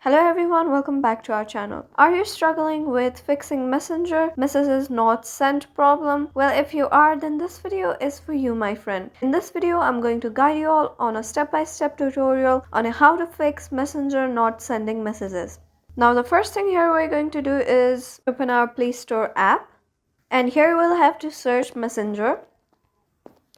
Hello everyone, welcome back to our channel. Are you struggling with fixing Messenger messages not sent problem? Well, if you are, then this video is for you, my friend. In this video, I'm going to guide you all on a step-by-step tutorial on how to fix Messenger not sending messages. Now, the first thing here we're going to do is open our Play Store app, and here we'll have to search Messenger.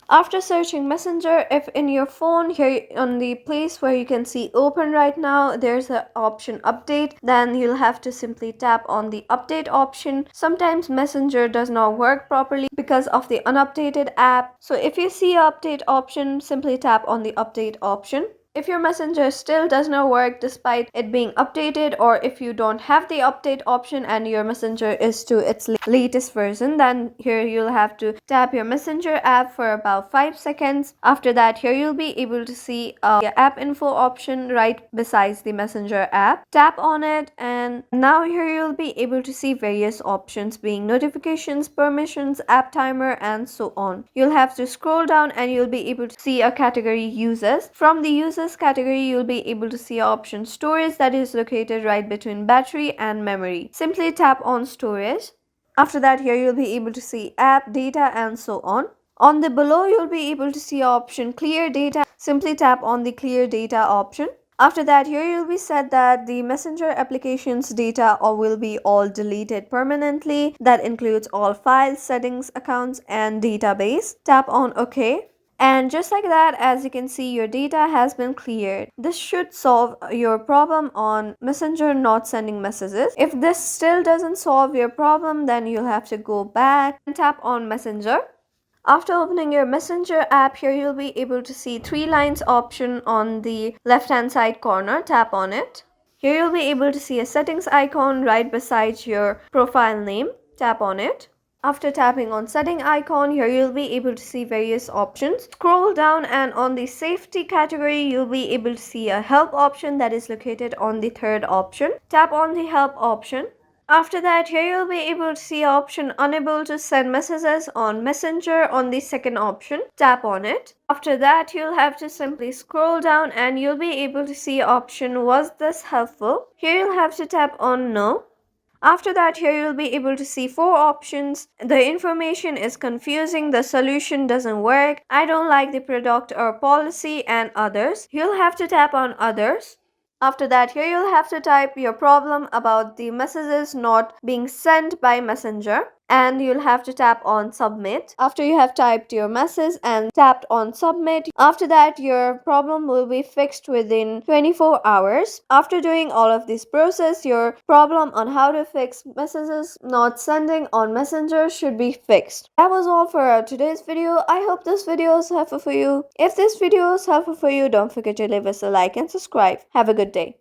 After searching Messenger, if in your phone here on the place where you can see open right now, there's an option update, then you'll have to simply tap on the update option. Sometimes Messenger does not work properly because of the unupdated app. So if you see update option, simply tap on the update option. If your Messenger still does not work despite it being updated, or if you don't have the update option and your Messenger is to its latest version, then here you'll have to tap your Messenger app for about 5 seconds. After that, here you'll be able to see a app info option right besides the Messenger app. Tap on it, and now here you'll be able to see various options being notifications, permissions, app timer, and so on. You'll have to scroll down and you'll be able to see a category users. From the users category, you'll be able to see option storage that is located right between battery and memory. Simply tap on storage. After that, here you'll be able to see app, data, and so on. On the below, you'll be able to see option clear data. Simply tap on the clear data option. After that, here you'll be said that the Messenger application's data will be all deleted permanently. That includes all files, settings, accounts, and database. Tap on OK. And just like that, as you can see, your data has been cleared. This should solve your problem on Messenger not sending messages. If this still doesn't solve your problem, then you'll have to go back and tap on Messenger. After opening your Messenger app, here you'll be able to see 3 lines option on the left hand side corner. Tap on it. Here you'll be able to see a settings icon right beside your profile name. Tap on it. After tapping on setting icon, here you'll be able to see various options. Scroll down, and on the safety category, you'll be able to see a help option that is located on the third option. Tap on the help option. After that, here you'll be able to see option unable to send messages on Messenger on the second option. Tap on it. After that, you'll have to simply scroll down and you'll be able to see option was this helpful. Here you'll have to tap on no. After that, here you'll be able to see 4 options. The information is confusing, the solution doesn't work, I don't like the product or policy, and others. You'll have to tap on others. After that, here you'll have to type your problem about the messages not being sent by Messenger, and you'll have to tap on submit. After you have typed your message and tapped on submit, after that your problem will be fixed within 24 hours. After doing all of this process, your problem on how to fix messages not sending on Messenger should be fixed. That was all for today's video. I hope this video is helpful for you. If this video is helpful for you, don't forget to leave us a like and subscribe. Have a good day.